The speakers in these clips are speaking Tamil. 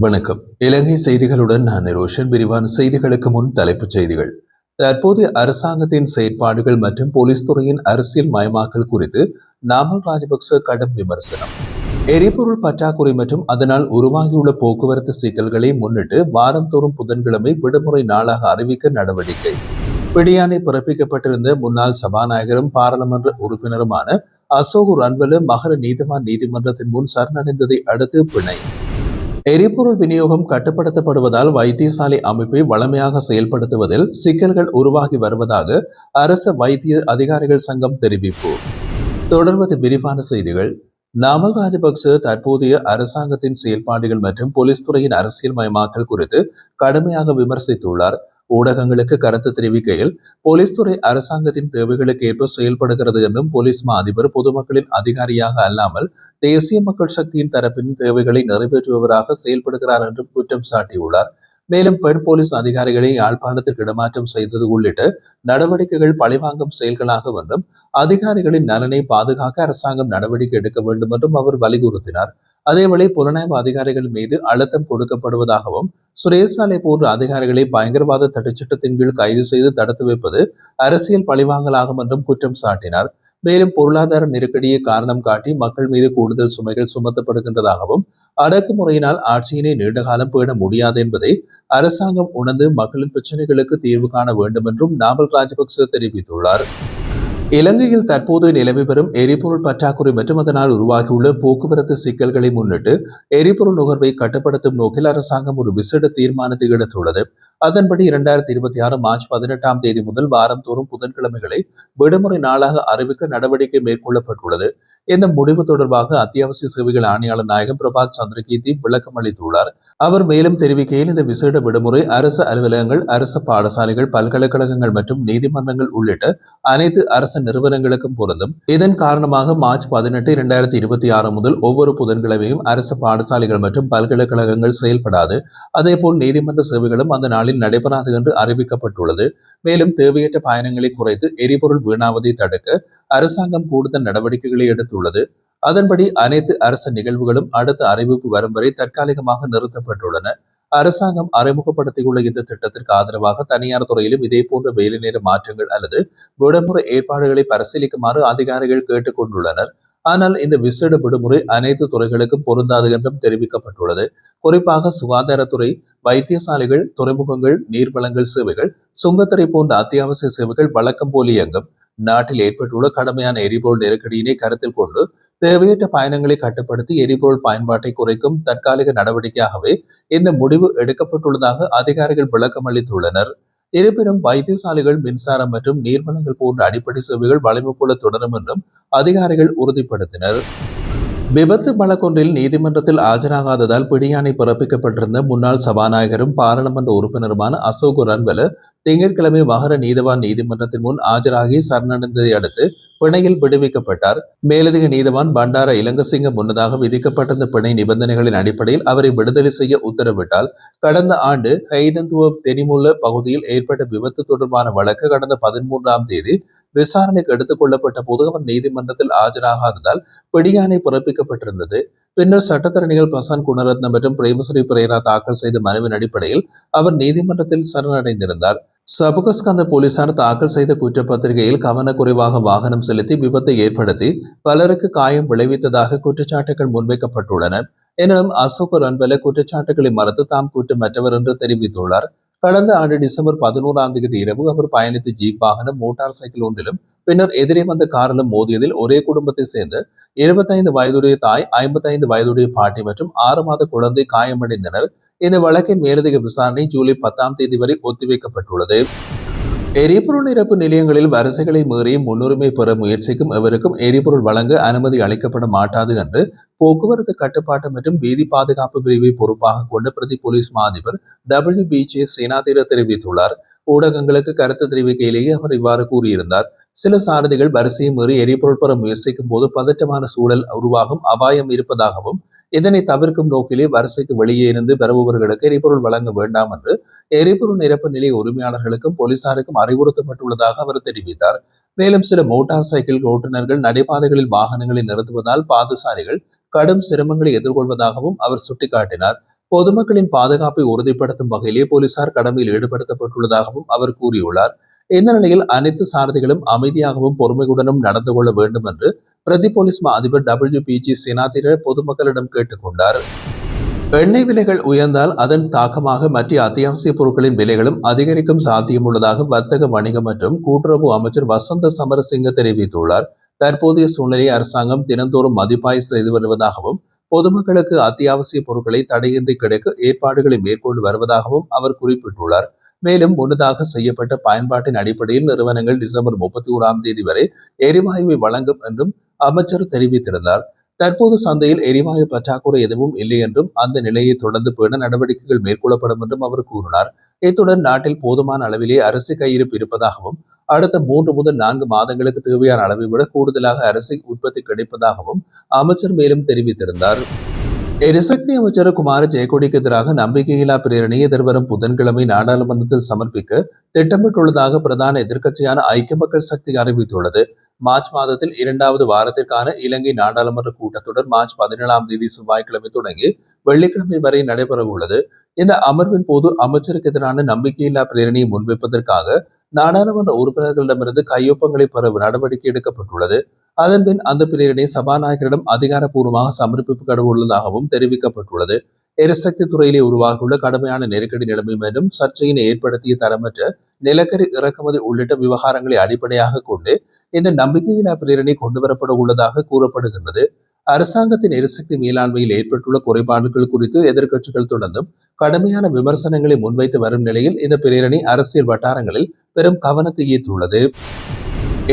வணக்கம். இலங்கை செய்திகளுடன் நான் நிரோஷன். விரிவான செய்திகளுக்கு முன் தலைப்புச் செய்திகள். தற்போதைய அரசாங்கத்தின் செயற்பாடுகள் மற்றும் போலீஸ் துறையின் அரசியல் மயமாக்கல் குறித்து நாமல் ராஜபக்ச கடும் விமர்சனம். எரிபொருள் பற்றாக்குறை மற்றும் அதனால் உருவாகியுள்ள போக்குவரத்து சிக்கல்களை முன்னிட்டு வாரந்தோறும் புதன்கிழமை விடுமுறை நாளாக அறிவிக்க நடவடிக்கை. பிடியாணை பிறப்பிக்கப்பட்டிருந்த முன்னாள் சபாநாயகரும் பாராளுமன்ற உறுப்பினருமான அசோக் ரன்வல மகர நீதிவான் நீதிமன்றத்தின் முன் சரணடைந்ததை அடுத்து பிணை. எரிபொருள் விநியோகம் கட்டுப்படுத்தப்படுவதால் வைத்தியசாலை அமைப்பை வளமையாக செயல்படுத்துவதில் சிக்கல்கள் உருவாகி வருவதாக அரச வைத்திய அதிகாரிகள் சங்கம் தெரிவிப்பு. தொடர்வது விரிவான செய்திகள். நாமல் ராஜபக்ச தற்போதைய அரசாங்கத்தின் செயல்பாடுகள் மற்றும் போலீஸ் துறையின் அரசியல் மயமாக்கல் குறித்து கடுமையாக விமர்சித்துள்ளார். ஊடகங்களுக்கு கருத்து தெரிவிக்கையில் போலீஸ் துறை அரசாங்கத்தின் தேவைகளுக்கு ஏற்ப செயல்படுகிறது என்றும் போலீஸ் மா அதிபர் பொதுமக்களின் அதிகாரியாக அல்லாமல் தேசிய மக்கள் சக்தியின் தரப்பின் தேவைகளை நிறைவேற்றுபவராக செயல்படுகிறார் என்றும் குற்றம் சாட்டியுள்ளார். மேலும் பெண் போலீஸ் அதிகாரிகளை யாழ்ப்பாணத்திற்கு இடமாற்றம் செய்தது உள்ளிட்ட நடவடிக்கைகள் பழிவாங்கும் செயல்களாகும் என்றும் அதிகாரிகளின் நலனை பாதுகாக்க அரசாங்கம் நடவடிக்கை எடுக்க வேண்டும் என்றும் அவர் வலியுறுத்தினார். அதேவேளை புலனாய்வு அதிகாரிகள் மீது அழுத்தம் கொடுக்கப்படுவதாகவும் சுரேசாலை போன்ற அதிகாரிகளை பயங்கரவாத தடைச்சட்டத்தின் கீழ் கைது செய்து தடுத்து வைப்பது அரசியல் பழிவாங்கலாகும் என்றும் குற்றம் சாட்டினார். மேலும் பொருளாதார நெருக்கடியை காரணம் காட்டி மக்கள் மீது கூடுதல் சுமைகள் சுமத்தப்படுகின்றதாகவும் அடக்குமுறையினால் ஆட்சியினை நீண்டகாலம் பேண முடியாது என்பதை அரசாங்கம் உணர்ந்து மக்களின் பிரச்சனைகளுக்கு தீர்வு காண வேண்டும் என்றும் நாமல் ராஜபக்ச தெரிவித்துள்ளார். இலங்கையில் தற்போது நிலவி வரும் எரிபொருள் பற்றாக்குறை மற்றும் அதனால் உருவாகியுள்ள போக்குவரத்து சிக்கல்களை முன்னிட்டு எரிபொருள் நுகர்வை கட்டுப்படுத்தும் நோக்கில் அரசாங்கம் ஒரு விசேட தீர்மானத்தை எடுத்துள்ளது. அதன்படி 2026 மார்ச் 18ஆம் தேதி முதல் வாரந்தோறும் புதன்கிழமைகளை விடுமுறை நாளாக அறிவிக்க நடவடிக்கை மேற்கொள்ளப்பட்டுள்ளது. இந்த முடிவு தொடர்பாக அத்தியாவசிய சேவைகள் ஆணையாளர் நாயகம் பிரபாத் சந்திரகீர்த்தி விளக்கம் அளித்துள்ளார். அவர் மேலும் தெரிவிக்கையில் இந்த விசேட விடுமுறை அரசு அலுவலகங்கள், அரசு பாடசாலைகள், பல்கலைக்கழகங்கள் மற்றும் நீதிமன்றங்கள் உள்ளிட்ட அனைத்து அரசு நிறுவனங்களுக்கும் பொருந்தும். இதன் காரணமாக மார்ச் 18, 2026 முதல் ஒவ்வொரு புதன்கிழமையும் அரசு பாடசாலைகள் மற்றும் பல்கலைக்கழகங்கள் செயல்படாது. அதேபோல் நீதிமன்ற சேவைகளும் அந்த நாளில் நடைபெறாது என்று அறிவிக்கப்பட்டுள்ளது. மேலும் தேவையற்ற பயணங்களை குறைத்து எரிபொருள் வீணாவதை தடுக்க அரசாங்கம் கூடுதல் நடவடிக்கைகளை எடுத்துள்ளது. அதன்படி அனைத்து அரசு நிகழ்வுகளும் அடுத்த அறிவிப்பு வரும் வரை தற்காலிகமாக நிறுத்தப்பட்டுள்ளன. அரசாங்கம் அறிமுகப்படுத்தியுள்ள இந்த திட்டத்திற்கு ஆதரவாக தனியார் துறையிலும் இதே போன்ற வேலை நேர மாற்றங்கள் அல்லது விடுமுறை ஏற்பாடுகளை பரிசீலிக்குமாறு அதிகாரிகள் கேட்டுக் கொண்டுள்ளனர். ஆனால் இந்த விசேட விடுமுறை அனைத்து துறைகளுக்கும் பொருந்தாது என்றும் தெரிவிக்கப்பட்டுள்ளது. குறிப்பாக சுகாதாரத்துறை, வைத்தியசாலைகள், துறைமுகங்கள், நீர்வளங்கள் சேவைகள், சுங்கத்துறை போன்ற அத்தியாவசிய சேவைகள் வழக்கம் போல் இயங்கும். நாட்டில் ஏற்பட்டுள்ள கடுமையான எரிபொருள் நெருக்கடியினை கருத்தில் கொண்டு தேவையற்ற பயணங்களை கட்டுப்படுத்தி எரிபொருள் பயன்பாட்டை குறைக்கும் தற்காலிக நடவடிக்கையாகவே இந்த முடிவு எடுக்கப்பட்டுள்ளதாக அதிகாரிகள் விளக்கம் அளித்துள்ளனர். இருப்பினும் வைத்தியசாலைகள், மின்சாரம் மற்றும் நீர்வளங்கள் போன்ற அடிப்படை சேவைகள் வலிமை போல தொடரும் என்றும் அதிகாரிகள் உறுதிப்படுத்தினர். விபத்து வழக்கொன்றில் நீதிமன்றத்தில் ஆஜராகாததால் பிடியாணை பிறப்பிக்கப்பட்டிருந்த முன்னாள் சபாநாயகரும் பாராளுமன்ற உறுப்பினருமான அசோக் ரன்வல திங்கட்கிழமை மகர நீதவான் நீதிமன்றத்தின் முன் ஆஜராகி சரணடைந்ததை அடுத்து பிணையில் விடுவிக்கப்பட்டார். மேலதிக நீதவான் பண்டார இலங்கசிங்க முன்னதாக விதிக்கப்பட்டிருந்த பிணை நிபந்தனைகளின் அடிப்படையில் அவரை விடுதலை செய்ய உத்தரவிட்டால் கடந்த ஆண்டு ஹைடந்துவ தெனிமுல்ல பகுதியில் ஏற்பட்ட விபத்து தொடர்பான வழக்கு கடந்த 13ஆம் தேதி விசாரணைக்கு எடுத்துக் கொள்ளப்பட்ட போது அவர் நீதிமன்றத்தில் ஆஜராகாததால் பிடியாணை பிறப்பிக்கப்பட்டிருந்தது. பின்னர் சட்டத்தரணிகள் பிரசாந்த் குணரத்ன மற்றும் பிரேமஸ்ரீ பிரேரா தாக்கல் செய்த மனுவின் அடிப்படையில் அவர் நீதிமன்றத்தில் சரணடைந்திருந்தார். சபுகஸ்கந்த போலீசார் தாக்கல் செய்த குற்றப்பத்திரிகையில் கவனக்குறைவாக வாகனம் செலுத்தி விபத்தை ஏற்படுத்தி பலருக்கு காயம் விளைவித்ததாக குற்றச்சாட்டுகள் முன்வைக்கப்பட்டுள்ளன. எனினும் அசோக் ரன்வல குற்றச்சாட்டுகளை மறுத்து தாம் குற்றமற்றவர் என்று தெரிவித்துள்ளார். கடந்த ஆண்டு டிசம்பர் 11ஆம் தேதி இரவு அவர் பயணித்த ஜீப் வாகனம் மோட்டார் சைக்கிள் ஒன்றிலும் பின்னர் எதிரே வந்த காரிலும் மோதியதில் ஒரே குடும்பத்தை சேர்ந்த 25 வயதுடைய தாய், 55 வயதுடைய பாட்டி மற்றும் 6 மாத குழந்தை காயமடைந்தனர். இந்த வழக்கின் மேலதிக விசாரணை ஜூலை 10ஆம் தேதி வரை ஒத்திவைக்கப்பட்டுள்ளது. எரிபொருள் நிரப்பு நிலையங்களில் வரிசைகளை மீறி முன்னுரிமை பெற முயற்சிக்கும் எவருக்கும் எரிபொருள் வழங்க அனுமதி அளிக்கப்பட மாட்டாது என்று போக்குவரத்து கட்டுப்பாட்டு மற்றும் வீதி பாதுகாப்பு பிரிவை பொறுப்பாக கொண்ட பிரதி போலீஸ் மா அதிபர் WBJ சேனாதிர தெரிவித்துள்ளார். ஊடகங்களுக்கு கருத்து தெரிவிக்கையிலேயே அவர் இவ்வாறு கூறியிருந்தார். சில சாரதிகள் வரிசையை மீறி எரிபொருள் பெற முயற்சிக்கும் போது பதற்றமான சூழல் உருவாகும் அபாயம் இருப்பதாகவும் இதனை தவிர்க்கும் நோக்கிலே வரிசைக்கு வெளியே இருந்து பெறுபவர்களுக்கு எரிபொருள் வழங்க வேண்டாம் என்று எரிபொருள் நிரப்பு நிலைய உரிமையாளர்களுக்கும் போலீசாருக்கும் அறிவுறுத்தப்பட்டுள்ளதாக அவர் தெரிவித்தார். மேலும் சில மோட்டார் சைக்கிள் ஓட்டுநர்கள் நடைபாதைகளில் வாகனங்களை நிறுத்துவதால் பாதசாரிகள் கடும் சிரமங்களை எதிர்கொள்வதாகவும் அவர் சுட்டிக்காட்டினார். பொதுமக்களின் பாதுகாப்பை உறுதிப்படுத்தும் வகையிலே போலீசார் கடமையில் ஈடுபடுத்தப்பட்டுள்ளதாகவும் அவர் கூறியுள்ளார். இந்த நிலையில் அனைத்து சாரதிகளும் அமைதியாகவும் பொறுமையுடனும் நடந்து கொள்ள வேண்டும் என்று பிரதி போலீஸ் மா அதிபர் WPG சேனாதிர பொதுமக்களிடம் கேட்டுக்கொண்டார். எண்ணெய் விலைகள் உயர்ந்தால் அதன் தாக்கமாக மற்ற அத்தியாவசிய பொருட்களின் விலைகளும் அதிகரிக்கும் சாத்தியமுள்ளதாக வர்த்தக வணிக மற்றும் கூட்டுறவு அமைச்சர் வசந்த சமரசிங்க தெரிவித்துள்ளார். தற்போதைய சூழ்நிலையை அரசாங்கம் தினந்தோறும் மதிப்பாய்வு செய்து வருவதாகவும் பொதுமக்களுக்கு அத்தியாவசிய பொருட்களை தடையின்றி கிடைக்க ஏற்பாடுகளை மேற்கொண்டு வருவதாகவும் அவர் குறிப்பிட்டுள்ளார். மேலும் முன்னதாக செய்யப்பட்ட பயன்பாட்டின் அடிப்படையில் நிறுவனங்கள் டிசம்பர் 31 வரை எரிவாயுவை வழங்கும் என்றும் அமைச்சர் தெரிவித்திருந்தார். தற்போது சந்தையில் எரிவாயு பற்றாக்குறை எதுவும் இல்லை என்றும் அந்த நிலையை தொடர்ந்து பேண நடவடிக்கைகள் மேற்கொள்ளப்படும் என்றும் அவர் கூறினார். இத்துடன் நாட்டில் போதுமான அளவிலே அரிசி கையிருப்பு இருப்பதாகவும் அடுத்த 3 முதல் 4 மாதங்களுக்கு தேவையான அளவை விட கூடுதலாக அரிசி உற்பத்தி கிடைப்பதாகவும் அமைச்சர் மேலும் தெரிவித்திருந்தார். எரிசக்தி அமைச்சர் குமார ஜெயக்கொடிக்கு எதிராக நம்பிக்கையில்லா பிரேரணை எதிர்வரும் புதன்கிழமை நாடாளுமன்றத்தில் சமர்ப்பிக்க திட்டமிட்டுள்ளதாக பிரதான எதிர்க்கட்சியான ஐக்கிய மக்கள் சக்தி அறிவித்துள்ளது. மார்ச் மாதத்தில் 2வது வாரத்திற்கான இலங்கை நாடாளுமன்ற கூட்டத்தொடர் மார்ச் 17 செவ்வாய்க்கிழமை தொடங்கி வெள்ளிக்கிழமை வரை நடைபெற உள்ளது. இந்த அமர்வின் போது அமைச்சருக்கு எதிரான நம்பிக்கையில்லா பிரேரணையை முன்வைப்பதற்காக நாடாளுமன்ற உறுப்பினர்களிடமிருந்து கையொப்பங்களை பெற நடவடிக்கை எடுக்கப்பட்டுள்ளது. அதன்பின் அந்த பிரேரணை சபாநாயகரிடம் அதிகாரப்பூர்வமாக சமர்ப்பிக்கப்பட உள்ளதாகவும் தெரிவிக்கப்பட்டுள்ளது. எரிசக்தி துறையிலே உருவாகியுள்ள கடுமையான நெருக்கடி நிலைமை மற்றும் சர்ச்சையினை ஏற்படுத்திய தரமற்ற நிலக்கரி இறக்குமதி உள்ளிட்ட விவகாரங்களை அடிப்படையாக கொண்டு இந்த நம்பிக்கையில்லா பிரேரணை கொண்டுவரப்பட உள்ளதாக கூறப்படுகின்றது. அரசாங்கத்தின் எரிசக்தி மேலாண்மையில் ஏற்பட்டுள்ள குறைபாடுகள் குறித்து எதிர்க்கட்சிகள் தொடர்ந்தும் கடுமையான விமர்சனங்களை முன்வைத்து வரும் நிலையில் இந்த பிரேரணை அரசியல் வட்டாரங்களில் பெரும் கவனத்தை ஈர்த்துள்ளது.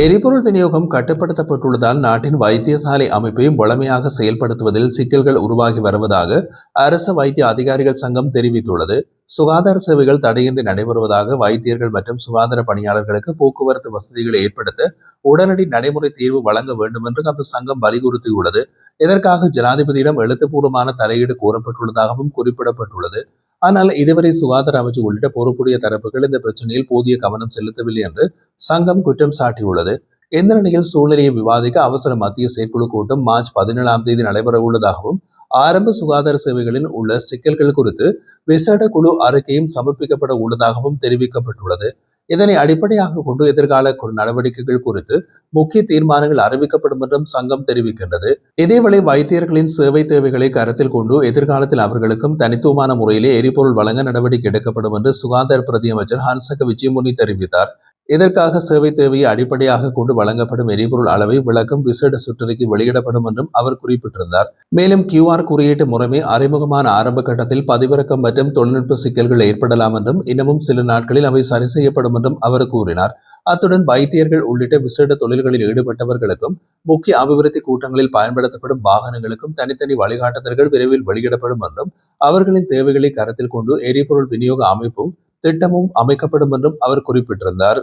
எரிபொருள் விநியோகம் கட்டுப்படுத்தப்பட்டுள்ளதால் நாட்டின் வைத்தியசாலை அமைப்பையும் வளமையாக செயல்படுத்துவதில் சிக்கல்கள் உருவாகி வருவதாக அரசு வைத்திய அதிகாரிகள் சங்கம் தெரிவித்துள்ளது. சுகாதார சேவைகள் தடையின்றி நடைபெறுவதாக வைத்தியர்கள் மற்றும் சுகாதார பணியாளர்களுக்கு போக்குவரத்து வசதிகளை ஏற்படுத்த உடனடி நடைமுறை தீர்வு வழங்க வேண்டும் என்று அந்த சங்கம் வலியுறுத்தியுள்ளது. இதற்காக ஜனாதிபதியிடம் எழுத்துப்பூர்வமான தலையீடு கோரப்பட்டுள்ளதாகவும் குறிப்பிடப்பட்டுள்ளது. ஆனால் இதுவரை சுகாதார அமைச்சு உள்ளிட்ட பொறுப்புடைய தரப்புகள் இந்த பிரச்சனையில் போதிய கவனம் செலுத்தவில்லை என்று சங்கம் குற்றம் சாட்டியுள்ளது. இந்த நிலையில் சூழ்நிலையை விவாதிக்க அவசர மத்திய செயற்குழு கூட்டம் மார்ச் 17 நடைபெற உள்ளதாகவும் ஆரம்ப சுகாதார சேவைகளில் உள்ள சிக்கல்கள் குறித்து விசேட குழு அறிக்கையும் சமர்ப்பிக்கப்பட உள்ளதாகவும் தெரிவிக்கப்பட்டுள்ளது. இதனை அடிப்படையாக கொண்டு எதிர்கால நடவடிக்கைகள் குறித்து முக்கிய தீர்மானங்கள் அறிவிக்கப்படும் என்றும் சங்கம் தெரிவிக்கின்றது. இதேவேளை வைத்தியர்களின் சேவை தேவைகளை கருத்தில் கொண்டு எதிர்காலத்தில் அவர்களுக்கும் தனித்துவமான முறையிலே எரிபொருள் வழங்க நடவடிக்கை எடுக்கப்படும் என்று சுகாதார பிரதி அமைச்சர் ஹன்சக விஜயமுனி தெரிவித்தார். இதற்காக சேவை தேவையை அடிப்படையாக கொண்டு வழங்கப்படும் எரிபொருள் அளவை விளக்கும் விசேட சுற்றறிக்கை வெளியிடப்படும் என்றும் அவர் குறிப்பிட்டிருந்தார். மேலும் QR குறியீட்டு முறைமை அறிமுகமான ஆரம்ப கட்டத்தில் பதிவிறக்கம் மற்றும் தொழில்நுட்ப சிக்கல்கள் ஏற்படலாம் என்றும் இன்னமும் சில நாட்களில் அவை சரி செய்யப்படும் என்றும் அவர் கூறினார். அத்துடன் வைத்தியர்கள் உள்ளிட்ட விசேட தொழில்களில் ஈடுபட்டவர்களுக்கும் முக்கிய அபிவிருத்தி கூட்டங்களில் பயன்படுத்தப்படும் வாகனங்களுக்கும் தனித்தனி வழிகாட்டுதல்கள் விரைவில் வெளியிடப்படும் என்றும் அவர்களின் தேவைகளை கருத்தில் கொண்டு எரிபொருள் விநியோக அமைப்பும் திட்டமும் அமைக்கப்படும் என்றும் அவர் குறிப்பிட்டிருந்தார்.